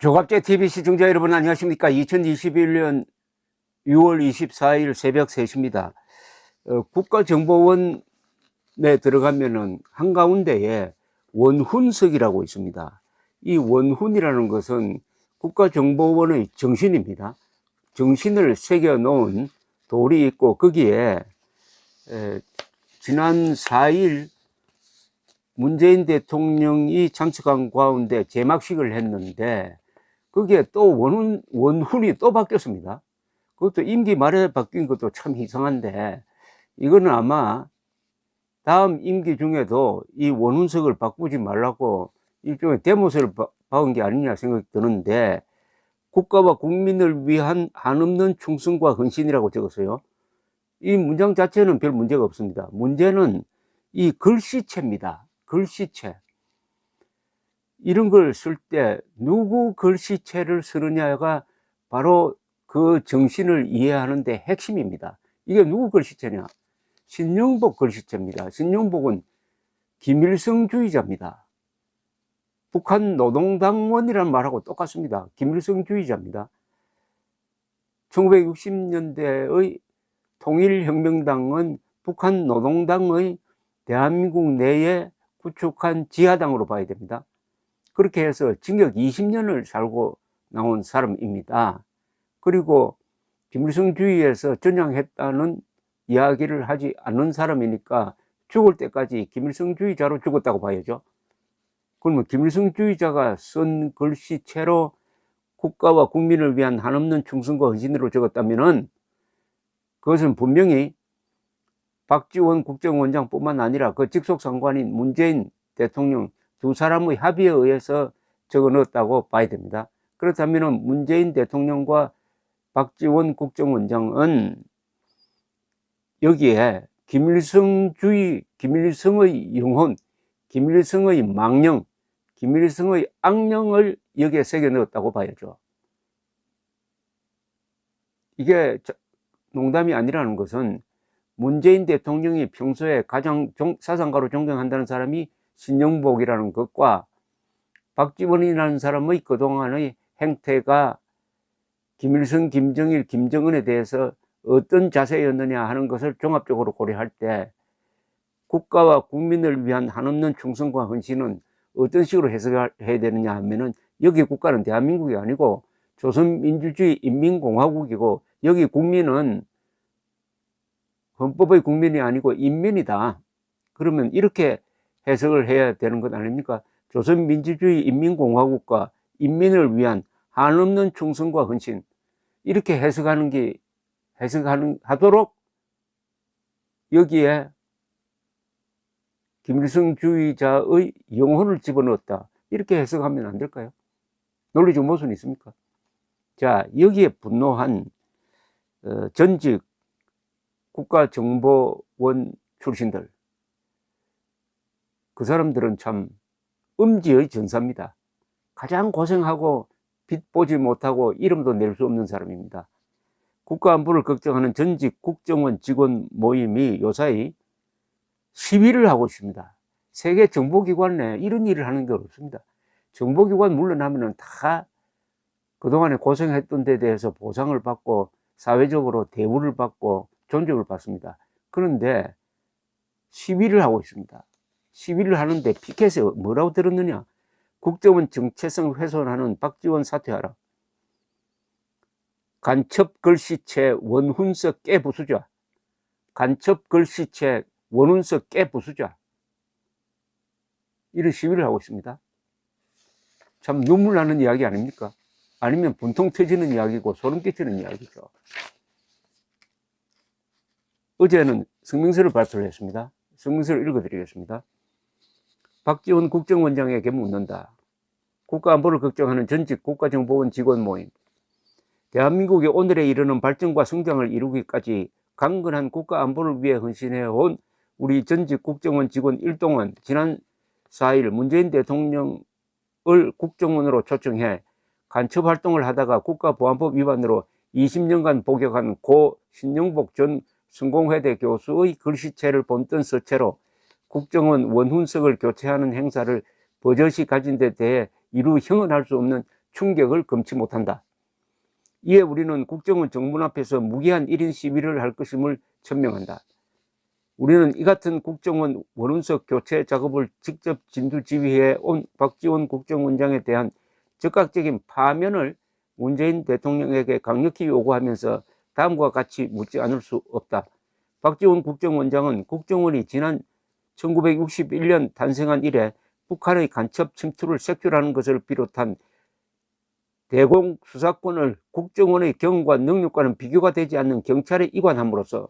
조갑제 TV 시청자 여러분 안녕하십니까? 2021년 6월 24일 새벽 3시입니다. 국가정보원에 들어가면은 한가운데에 원훈석이라고 있습니다. 이 원훈이라는 것은 국가정보원의 정신입니다. 정신을 새겨 놓은 돌이 있고 거기에 지난 4일 문재인 대통령이 참석한 가운데 제막식을 했는데 거기에 또 원훈이 또 바뀌었습니다. 그것도 임기 말에 바뀐 것도 참 이상한데 이거는 아마 다음 임기 중에도 이 원훈석을 바꾸지 말라고 일종의 대못을 박은 게 아니냐 생각이 드는데, 국가와 국민을 위한 한없는 충성과 헌신이라고 적었어요. 이 문장 자체는 별 문제가 없습니다. 문제는 이 글씨체입니다. 글씨체. 이런 걸 쓸 때 누구 글씨체를 쓰느냐가 바로 그 정신을 이해하는 데 핵심입니다. 이게 누구 글씨체냐? 신영복 글씨체입니다. 신영복은 김일성주의자입니다. 북한 노동당원이라는 말하고 똑같습니다. 김일성주의자입니다. 1960년대의 통일혁명당은 북한 노동당의 대한민국 내에 구축한 지하당으로 봐야 됩니다. 그렇게 해서 징역 20년을 살고 나온 사람입니다. 그리고 김일성주의에서 전향했다는 이야기를 하지 않는 사람이니까 죽을 때까지 김일성주의자로 죽었다고 봐야죠. 그러면 김일성주의자가 쓴 글씨체로 국가와 국민을 위한 한없는 충성과 헌신으로 적었다면은 그것은 분명히 박지원 국정원장뿐만 아니라 그 직속 상관인 문재인 대통령 두 사람의 합의에 의해서 적어 넣었다고 봐야 됩니다. 그렇다면 문재인 대통령과 박지원 국정원장은 여기에 김일성주의, 김일성의 영혼, 김일성의 망령, 김일성의 악령을 여기에 새겨 넣었다고 봐야죠. 이게 농담이 아니라는 것은 문재인 대통령이 평소에 가장 사상가로 존경한다는 사람이 신영복이라는 것과 박지원이라는 사람의 그동안의 행태가 김일성, 김정일, 김정은에 대해서 어떤 자세였느냐 하는 것을 종합적으로 고려할 때 국가와 국민을 위한 한없는 충성과 헌신은 어떤 식으로 해석해야 되느냐 하면은, 여기 국가는 대한민국이 아니고 조선민주주의 인민공화국이고 여기 국민은 헌법의 국민이 아니고 인민이다. 그러면 이렇게 해석을 해야 되는 것 아닙니까? 조선민주주의 인민공화국과 인민을 위한 한없는 충성과 헌신, 이렇게 해석하도록 여기에 김일성주의자의 영혼을 집어넣었다. 이렇게 해석하면 안 될까요? 논리적 모순이 있습니까? 자, 여기에 분노한 전직 국가정보원 출신들, 그 사람들은 참 음지의 전사입니다. 가장 고생하고 빛 보지 못하고 이름도 낼 수 없는 사람입니다. 국가안보를 걱정하는 전직 국정원 직원 모임이 요사이 시위를 하고 있습니다. 세계 정보기관 내에 이런 일을 하는 게 없습니다. 정보기관 물러나면은 다 그동안에 고생했던 데 대해서 보상을 받고 사회적으로 대우를 받고 존중을 받습니다. 그런데 시위를 하고 있습니다. 시위를 하는데 피켓에 뭐라고 들었느냐? 국정원 정체성 훼손하는 박지원 사퇴하라. 간첩 글씨체 원훈석 깨부수자. 간첩 글씨체 원훈석 깨부수자. 이런 시위를 하고 있습니다. 참 눈물 나는 이야기 아닙니까? 아니면 분통 터지는 이야기고 소름 끼치는 이야기죠. 어제는 성명서를 발표를 했습니다. 성명서를 읽어드리겠습니다. 박지원 국정원장에게 묻는다. 국가안보를 걱정하는 전직 국가정보원 직원 모임. 대한민국이 오늘에 이르는 발전과 성장을 이루기까지 강건한 국가안보를 위해 헌신해온 우리 전직 국정원 직원 일동은 지난 4일 문재인 대통령을 국정원으로 초청해 간첩 활동을 하다가 국가보안법 위반으로 20년간 복역한 고 신영복 전 성공회대 교수의 글씨체를 본뜬 서체로 국정원 원훈석을 교체하는 행사를 버젓이 가진 데 대해 이루 형언할 수 없는 충격을 금치 못한다. 이에 우리는 국정원 정문 앞에서 무기한 1인 시위를 할 것임을 천명한다. 우리는 이 같은 국정원 원운석 교체 작업을 직접 진두지휘해 온 박지원 국정원장에 대한 즉각적인 파면을 문재인 대통령에게 강력히 요구하면서 다음과 같이 묻지 않을 수 없다. 박지원 국정원장은 국정원이 지난 1961년 탄생한 이래 북한의 간첩 침투를 색출하는 것을 비롯한 대공 수사권을 국정원의 경과 능력과는 비교가 되지 않는 경찰에 이관함으로써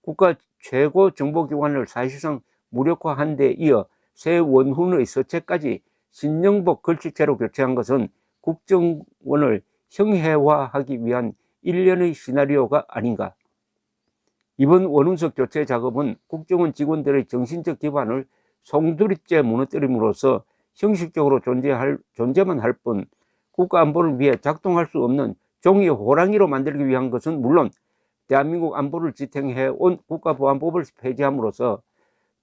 국가 최고 정보기관을 사실상 무력화한 데 이어 새 원훈의 서체까지 신영복 글씨체로 교체한 것은 국정원을 형해화하기 위한 일련의 시나리오가 아닌가. 이번 원훈석 교체 작업은 국정원 직원들의 정신적 기반을 송두리째 무너뜨림으로써 형식적으로 존재만 할 뿐 국가안보를 위해 작동할 수 없는 종이 호랑이로 만들기 위한 것은 물론 대한민국 안보를 지탱해온 국가보안법을 폐지함으로써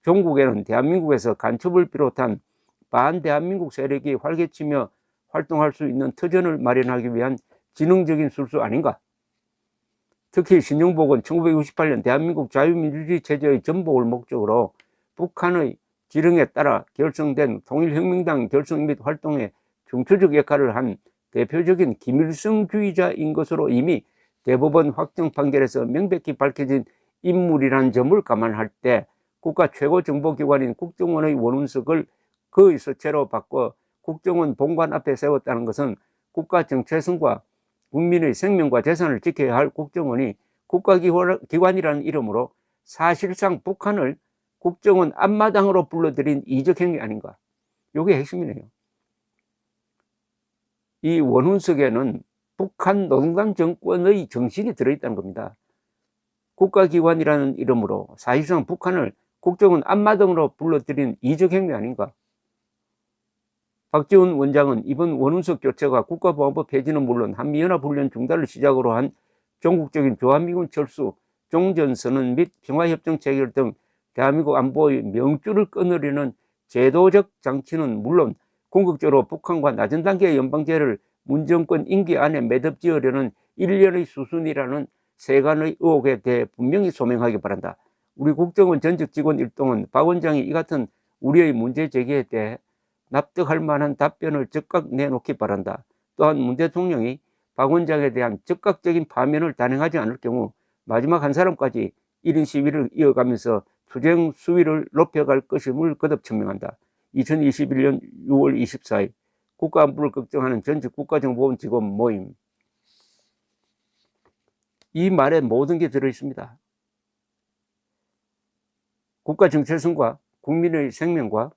종국에는 대한민국에서 간첩을 비롯한 반대한민국 세력이 활개치며 활동할 수 있는 터전을 마련하기 위한 지능적인 술수 아닌가. 특히 신영복은 1968년 대한민국 자유민주주의 체제의 전복을 목적으로 북한의 지령에 따라 결성된 통일혁명당 결성 및 활동에 중추적 역할을 한 대표적인 김일성주의자인 것으로 이미 대법원 확정 판결에서 명백히 밝혀진 인물이라는 점을 감안할 때 국가 최고 정보기관인 국정원의 원운석을 그의 서체로 바꿔 국정원 본관 앞에 세웠다는 것은 국가 정체성과 국민의 생명과 재산을 지켜야 할 국정원이 국가기관이라는 이름으로 사실상 북한을 국정원 앞마당으로 불러들인 이적행위 아닌가. 이게 핵심이네요. 이 원운석에는 북한 노동당 정권의 정신이 들어있다는 겁니다. 국가기관이라는 이름으로 사실상 북한을 국정원 앞마당으로 불러들인 이적행위 아닌가. 박지원 원장은 이번 원운석 교체가 국가보안법 폐지는 물론 한미연합훈련 중단을 시작으로 한 종국적인 주한미군 철수, 종전선언 및 평화협정 체결 등 대한민국 안보의 명줄을 끊으려는 제도적 장치는 물론 궁극적으로 북한과 낮은 단계의 연방제를 문정권 임기 안에 매듭지으려는 일련의 수순이라는 세간의 의혹에 대해 분명히 소명하기 바란다. 우리 국정원 전직 직원 일동은 박 원장이 이 같은 우리의 문제 제기에 대해 납득할 만한 답변을 즉각 내놓기 바란다. 또한 문 대통령이 박 원장에 대한 즉각적인 파면을 단행하지 않을 경우 마지막 한 사람까지 1인 시위를 이어가면서 투쟁 수위를 높여갈 것임을 거듭 천명한다. 2021년 6월 24일 국가안보를 걱정하는 전직 국가정보원 직원 모임. 이 말에 모든 게 들어있습니다. 국가 정체성과 국민의 생명과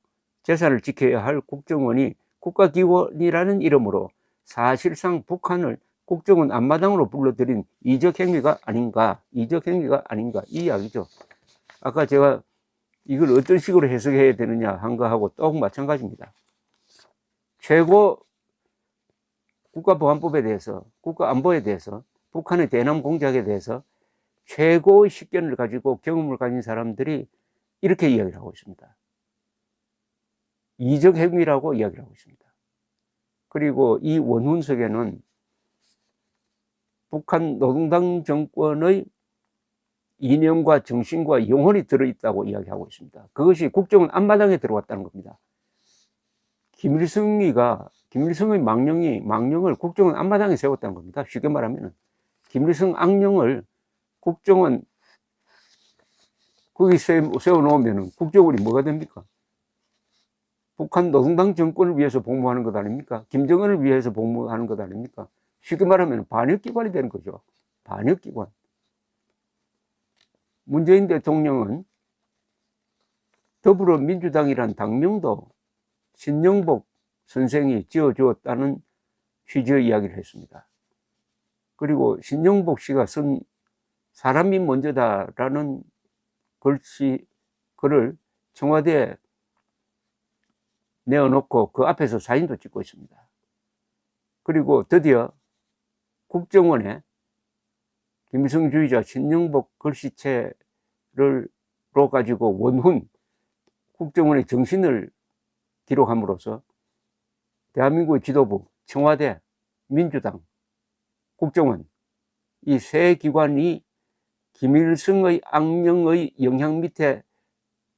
재산을 지켜야 할 국정원이 국가기관이라는 이름으로 사실상 북한을 국정원 앞마당으로 불러들인 이적행위가 아닌가, 이 이야기죠. 아까 제가 이걸 어떤 식으로 해석해야 되느냐 한 거하고 똑 마찬가지입니다. 최고 국가보안법에 대해서, 국가안보에 대해서, 북한의 대남 공작에 대해서 최고의 식견을 가지고 경험을 가진 사람들이 이렇게 이야기를 하고 있습니다. 이적 행위라고 이야기를 하고 있습니다. 그리고 이 원훈석에는 북한 노동당 정권의 이념과 정신과 영혼이 들어있다고 이야기하고 있습니다. 그것이 국정원 앞마당에 들어왔다는 겁니다. 김일성의 망령을 국정원 앞마당에 세웠다는 겁니다. 쉽게 말하면 김일성 악령을 국정원 거기 세워놓으면 국정원이 뭐가 됩니까? 북한 노동당 정권을 위해서 복무하는 것 아닙니까? 김정은을 위해서 복무하는 것 아닙니까? 쉽게 말하면 반역기관이 되는 거죠. 반역기관. 문재인 대통령은 더불어민주당이란 당명도 신영복 선생이 지어주었다는 취지의 이야기를 했습니다. 그리고 신영복 씨가 쓴 사람이 먼저다라는 글을 청와대에 내어놓고 그 앞에서 사진도 찍고 있습니다. 그리고 드디어 국정원에 김일성주의자 신영복 글씨체로 가지고 원훈 국정원의 정신을 기록함으로써 대한민국의 지도부, 청와대, 민주당, 국정원 이 세 기관이 김일성의 악령의 영향 밑에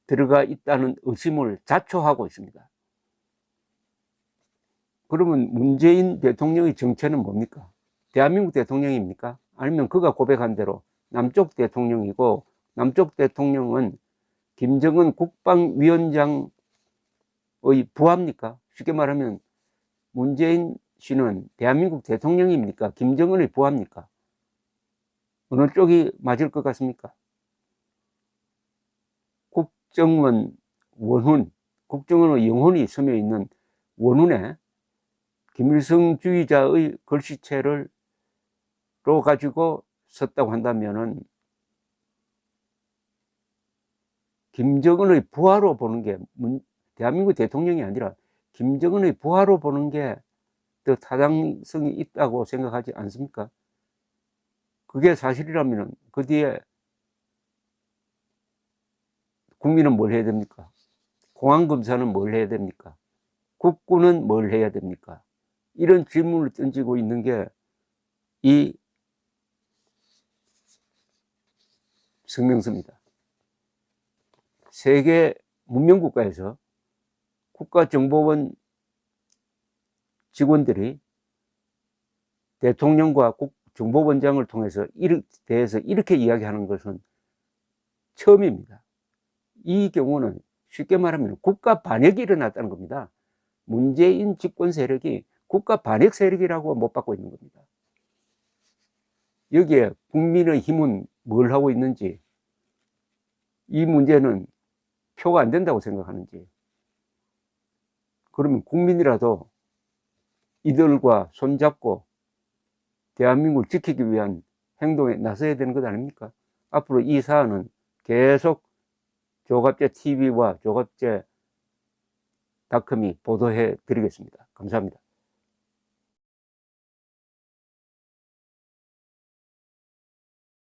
들어가 있다는 의심을 자초하고 있습니다. 그러면 문재인 대통령의 정체는 뭡니까? 대한민국 대통령입니까? 아니면 그가 고백한 대로 남쪽 대통령이고, 남쪽 대통령은 김정은 국방위원장의 부하입니까? 쉽게 말하면 문재인 씨는 대한민국 대통령입니까? 김정은의 부하입니까? 어느 쪽이 맞을 것 같습니까? 국정원 원훈, 국정원의 영혼이 스며 있는 원훈에 김일성주의자의 글씨체를 가지고 썼다고 한다면은 김정은의 부하로 보는 게 대한민국 대통령이 아니라 김정은의 부하로 보는 게 더 타당성이 있다고 생각하지 않습니까? 그게 사실이라면 그 뒤에 국민은 뭘 해야 됩니까? 공안검사는 뭘 해야 됩니까? 국군은 뭘 해야 됩니까? 이런 질문을 던지고 있는 게 이 성명서입니다. 세계 문명국가에서 국가정보원 직원들이 대통령과 정보원장을 통해서 대해서 이렇게 이야기하는 것은 처음입니다. 이 경우는 쉽게 말하면 국가 반역이 일어났다는 겁니다. 문재인 집권 세력이 국가 반역 세력이라고 못 받고 있는 겁니다. 여기에 국민의힘은 뭘 하고 있는지, 이 문제는 표가 안 된다고 생각하는지, 그러면 국민이라도 이들과 손잡고 대한민국을 지키기 위한 행동에 나서야 되는 것 아닙니까? 앞으로 이 사안은 계속 조갑제 TV와 조갑제 닷컴이 보도해 드리겠습니다. 감사합니다.